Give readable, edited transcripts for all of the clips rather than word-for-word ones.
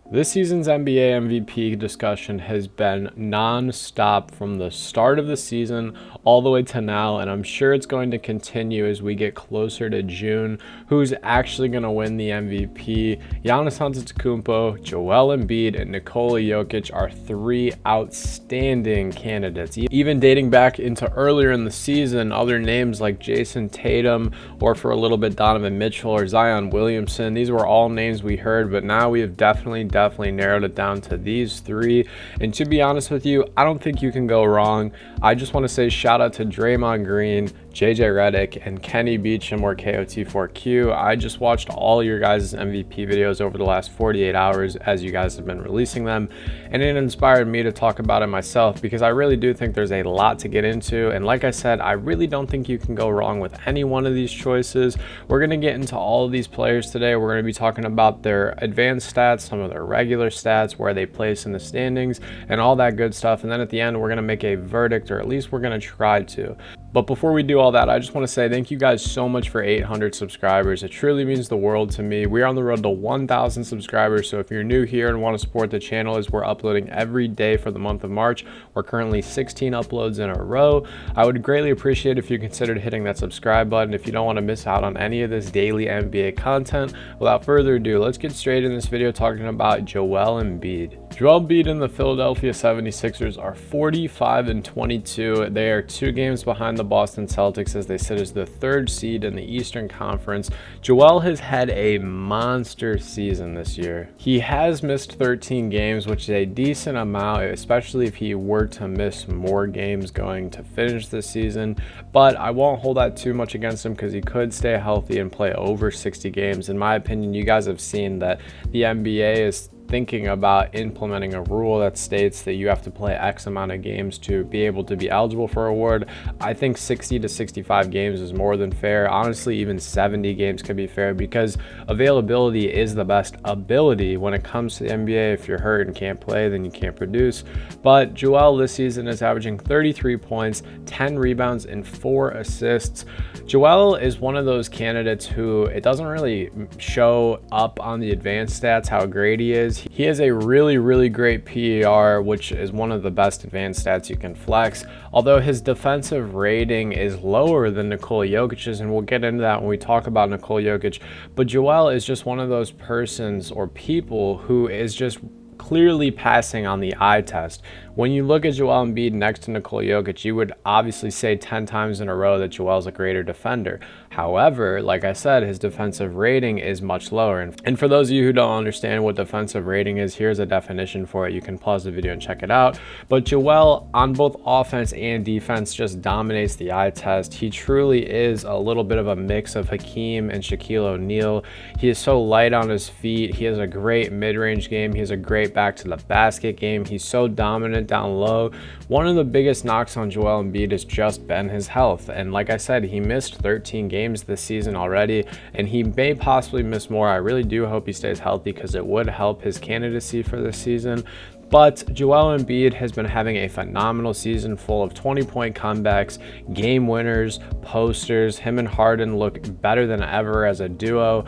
This season's NBA MVP discussion has been non-stop from the start of the season all the way to now, and I'm sure it's going to continue as we get closer to June. Who's actually going to win the MVP? Giannis Antetokounmpo, Joel Embiid, and Nikola Jokic are three outstanding candidates. Even dating back into earlier in the season, other names like Jason Tatum, or for a little bit Donovan Mitchell or Zion Williamson, these were all names we heard, but now we have definitely narrowed it down to these three. And to be honest with you, I don't think you can go wrong. I just want to say shout out to Draymond Green, JJ Redick, and Kenny Beecham or KOT4Q. I just watched all your guys' MVP videos over the last 48 hours as you guys have been releasing them, and it inspired me to talk about it myself because I really do think there's a lot to get into. And like I said, I really don't think you can go wrong with any one of these choices. We're going to get into all of these players today. We're going to be talking about their advanced stats, some of their regular stats, where they place in the standings, and all that good stuff. And then at the end, we're going to make a verdict, or at least we're going to try to. But before we do all that, I just want to say thank you guys so much for 800 subscribers. It truly means the world to me. We're on the road to 1,000 subscribers, so if you're new here and want to support the channel, as we're uploading every day for the month of March, we're currently 16 uploads in a row. I would greatly appreciate if you considered hitting that subscribe button if you don't want to miss out on any of this daily NBA content. Without further ado, let's get straight in this video talking about Joel Embiid. Joel Embiid and the Philadelphia 76ers are 45-22. They are 2 games behind the Boston Celtics as they sit as the 3rd seed in the Eastern Conference. Joel has had a monster season this year. He has missed 13 games, which is a decent amount, especially if he were to miss more games going to finish this season. But I won't hold that too much against him because he could stay healthy and play over 60 games. In my opinion, you guys have seen that the NBA is thinking about implementing a rule that states that you have to play X amount of games to be able to be eligible for an award. I think 60 to 65 games is more than fair. Honestly, even 70 games could be fair because availability is the best ability when it comes to the NBA. If you're hurt and can't play, then you can't produce. But Joel this season is averaging 33 points, 10 rebounds, and 4 assists. Joel is one of those candidates who it doesn't really show up on the advanced stats how great he is. He has a really great PER, which is one of the best advanced stats you can flex, although his defensive rating is lower than Nikola Jokic's, and we'll get into that when we talk about Nikola Jokic. But Joel is just one of those persons or people who is just clearly passing on the eye test. When you look at Joel Embiid next to Nikola Jokic, you would obviously say 10 times in a row that Joel's a greater defender. However, like I said, his defensive rating is much lower. And for those of you who don't understand what defensive rating is, here's a definition for it. You can pause the video and check it out. But Joel, on both offense and defense, just dominates the eye test. He truly is a little bit of a mix of Hakeem and Shaquille O'Neal. He is so light on his feet. He has a great mid-range game. He has a great back to the basket game. He's so dominant down low. One of the biggest knocks on Joel Embiid has just been his health, and like I said, he missed 13 games this season already, and he may possibly miss more. I really do hope he stays healthy because it would help his candidacy for this season. But Joel Embiid has been having a phenomenal season full of 20-point comebacks, game winners, posters. Him and Harden look better than ever as a duo.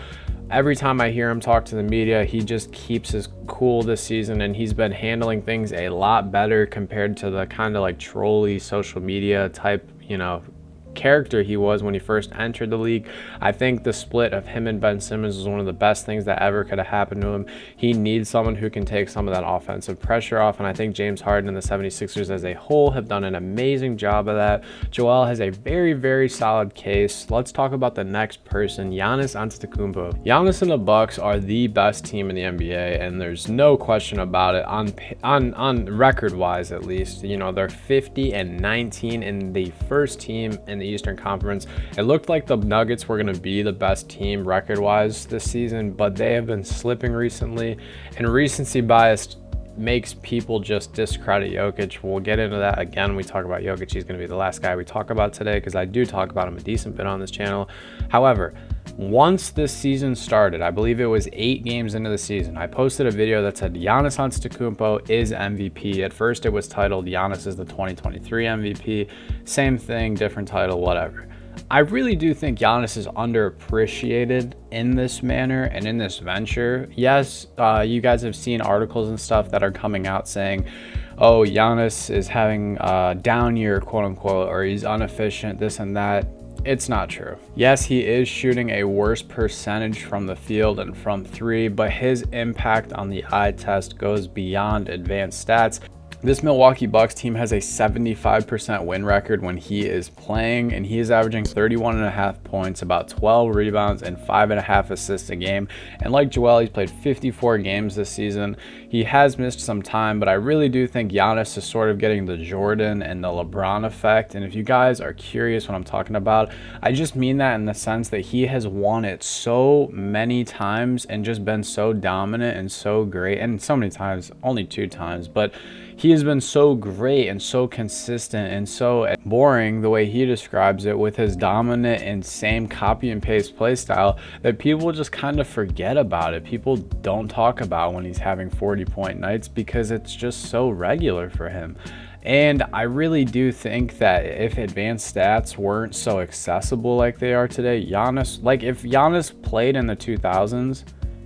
Every time I hear him talk to the media, he just keeps his cool this season, and he's been handling things a lot better compared to the kind of like trolly social media type, character he was when he first entered the league. I think the split of him and Ben Simmons is one of the best things that ever could have happened to him. He needs someone who can take some of that offensive pressure off, and I think James Harden and the 76ers as a whole have done an amazing job of that. Joel has a very solid case. Let's talk about the next person, Giannis Antetokounmpo. Giannis and the Bucks are the best team in the NBA, and there's no question about it on record wise, at least. They're 50-19 in the first team in the Eastern Conference. It looked like the Nuggets were going to be the best team record-wise this season, but they have been slipping recently, and recency bias makes people just discredit Jokic. We'll get into that again when we talk about Jokic. He's going to be the last guy we talk about today because I do talk about him a decent bit on this channel. However, once this season started, I believe it was 8 games into the season, I posted a video that said Giannis Antetokounmpo is MVP. At first it was titled Giannis is the 2023 MVP. Same thing, different title, whatever. I really do think Giannis is underappreciated in this manner and in this venture. Yes, you guys have seen articles and stuff that are coming out saying, oh, Giannis is having a down year, quote unquote, or he's inefficient, this and that. It's not true. Yes, he is shooting a worse percentage from the field and from three, but his impact on the eye test goes beyond advanced stats. This Milwaukee Bucks team has a 75% win record when he is playing, and he is averaging 31.5 points, about 12 rebounds, and 5.5 assists a game. And like Joel, he's played 54 games this season. He has missed some time, but I really do think Giannis is sort of getting the Jordan and the LeBron effect. And if you guys are curious what I'm talking about, I just mean that in the sense that he has won it so many times and just been so dominant and so great, and so many times, only 2 times, but he has been so great and so consistent and so boring, the way he describes it, with his dominant and same copy and paste play style, that people just kind of forget about it. People don't talk about when he's having 40-point nights because it's just so regular for him. And I really do think that if advanced stats weren't so accessible like they are today, Giannis, like if Giannis played in the 2000s,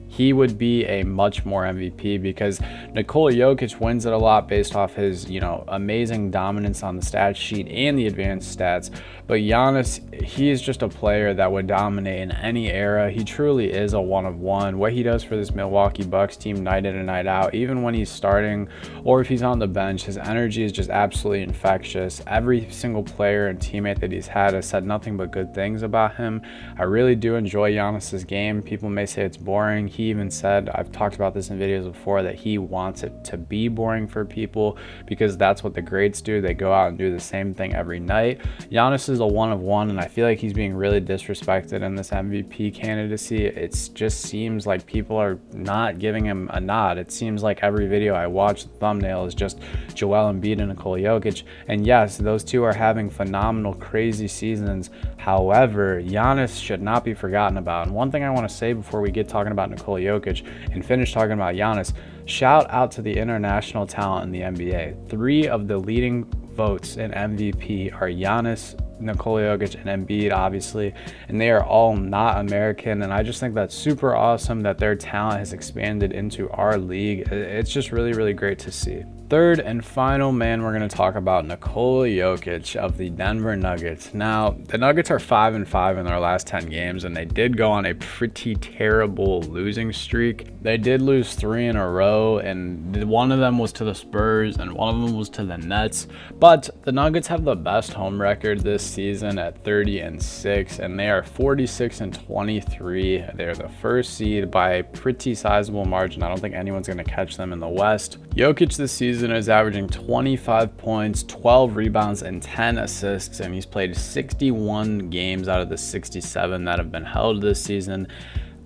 he would be a much more MVP, because Nikola Jokic wins it a lot based off his, amazing dominance on the stat sheet and the advanced stats. But Giannis, he is just a player that would dominate in any era. He truly is a one of one. What he does for this Milwaukee Bucks team night in and night out, even when he's starting or if he's on the bench, his energy is just absolutely infectious. Every single player and teammate that he's had has said nothing but good things about him. I really do enjoy Giannis's game. People may say it's boring. He even said, I've talked about this in videos before, that he wants it to be boring for people because that's what the greats do. They go out and do the same thing every night. Giannis is a one of one, and I feel like he's being really disrespected in this MVP candidacy. It just seems like people are not giving him a nod. It seems like every video I watch, the thumbnail is just Joel Embiid and Nikola Jokic. And yes, those two are having phenomenal, crazy seasons. However, Giannis should not be forgotten about. And one thing I want to say before we get talking about Nikola Jokic and finish talking about Giannis, shout out to the international talent in the NBA. 3 of the leading votes in MVP are Giannis, Nikola Jokic, and Embiid, obviously, and they are all not American, and I just think that's super awesome that their talent has expanded into our league. It's just really, really great to see. Third and final man we're going to talk about, Nikola Jokic of the Denver Nuggets. Now, the Nuggets are 5-5 in their last 10 games, and they did go on a pretty terrible losing streak. They did lose 3 in a row, and one of them was to the Spurs, and one of them was to the Nets. But the Nuggets have the best home record this season at 30-6, and they are 46-23. They're the first seed by a pretty sizable margin. I don't think anyone's going to catch them in the West. Jokic this season is averaging 25 points, 12 rebounds, and 10 assists, and he's played 61 games out of the 67 that have been held this season.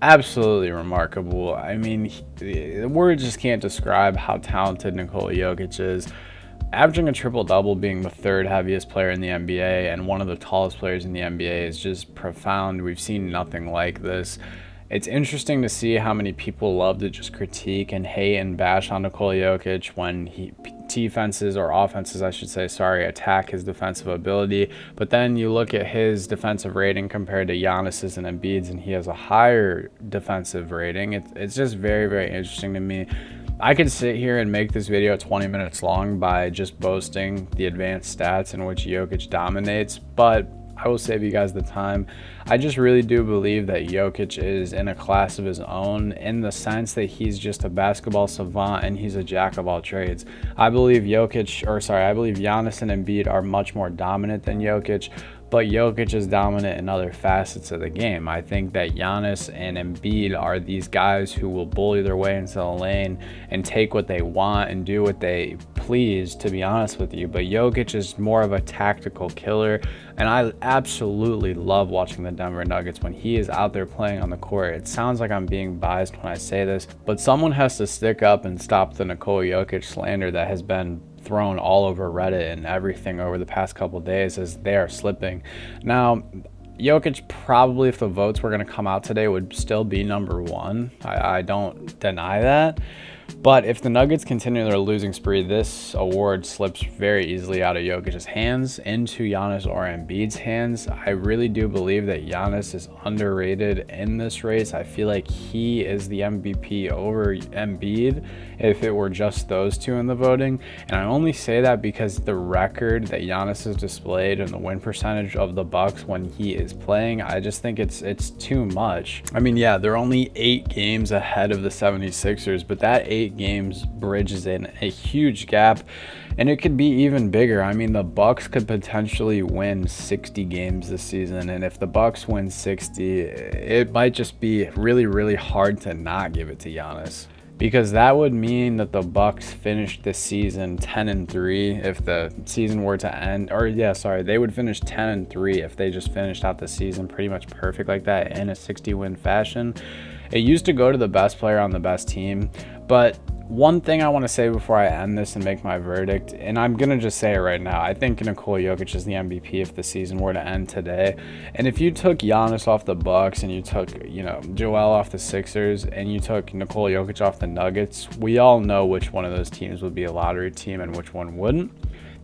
Absolutely remarkable. I mean, words just can't describe how talented Nikola Jokic is. Averaging a triple-double, being the 3rd heaviest player in the NBA and one of the tallest players in the NBA, is just profound. We've seen nothing like this. It's interesting to see how many people love to just critique and hate and bash on Nikola Jokic when defenses, or offenses I should say, attack his defensive ability. But then you look at his defensive rating compared to Giannis's and Embiid's, and he has a higher defensive rating. It's just very, very interesting to me. I could sit here and make this video 20 minutes long by just boasting the advanced stats in which Jokic dominates, but I will save you guys the time. I just really do believe that Jokic is in a class of his own, in the sense that he's just a basketball savant and he's a jack of all trades. I believe Giannis and Embiid are much more dominant than Jokic, but Jokic is dominant in other facets of the game. I think that Giannis and Embiid are these guys who will bully their way into the lane and take what they want and do what they please, to be honest with you. But Jokic is more of a tactical killer, and I absolutely love watching the Denver Nuggets when he is out there playing on the court. It sounds like I'm being biased when I say this, but someone has to stick up and stop the Nikola Jokic slander that has been thrown all over Reddit and everything over the past couple days, as they are slipping. Now, Jokic probably, if the votes were going to come out today, would still be number 1. I don't deny that. But if the Nuggets continue their losing spree, this award slips very easily out of Jokic's hands into Giannis or Embiid's hands. I really do believe that Giannis is underrated in this race. I feel like he is the MVP over Embiid if it were just those two in the voting. And I only say that because the record that Giannis has displayed and the win percentage of the Bucks when he is playing, I just think it's too much. I mean, yeah, they're only 8 games ahead of the 76ers, but that 8 games bridges in a huge gap, and it could be even bigger. I mean, the Bucks could potentially win 60 games this season, and if the Bucks win 60, it might just be really, really hard to not give it to Giannis, because that would mean that the Bucks finished this season 10-3 if the season were to end. Or yeah, sorry, they would finish 10-3 if they just finished out the season pretty much perfect like that in a 60-win fashion. It used to go to the best player on the best team, but one thing I want to say before I end this and make my verdict, and I'm going to just say it right now, I think Nikola Jokic is the MVP if the season were to end today. And if you took Giannis off the Bucks and you took, Joel off the Sixers and you took Nikola Jokic off the Nuggets, we all know which one of those teams would be a lottery team and which one wouldn't.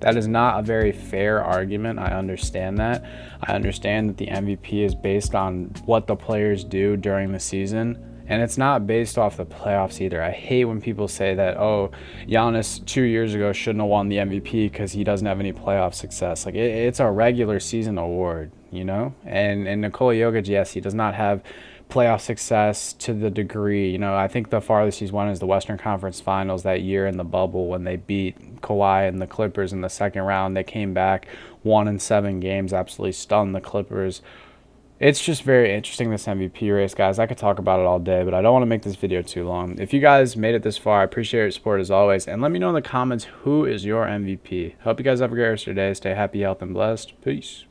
That is not a very fair argument. I understand that. I understand that the MVP is based on what the players do during the season. And it's not based off the playoffs either. I hate when people say that, oh, Giannis 2 years ago shouldn't have won the MVP because he doesn't have any playoff success. Like, it's a regular season award, And Nikola Jokic, yes, he does not have playoff success to the degree. I think the farthest he's won is the Western Conference Finals that year in the bubble when they beat Kawhi and the Clippers in the second round. They came back, won in 7 games, absolutely stunned the Clippers. It's just very interesting, this MVP race, guys. I could talk about it all day, but I don't want to make this video too long. If you guys made it this far, I appreciate your support as always. And let me know in the comments who is your MVP. Hope you guys have a great rest of your day. Stay happy, healthy, and blessed. Peace.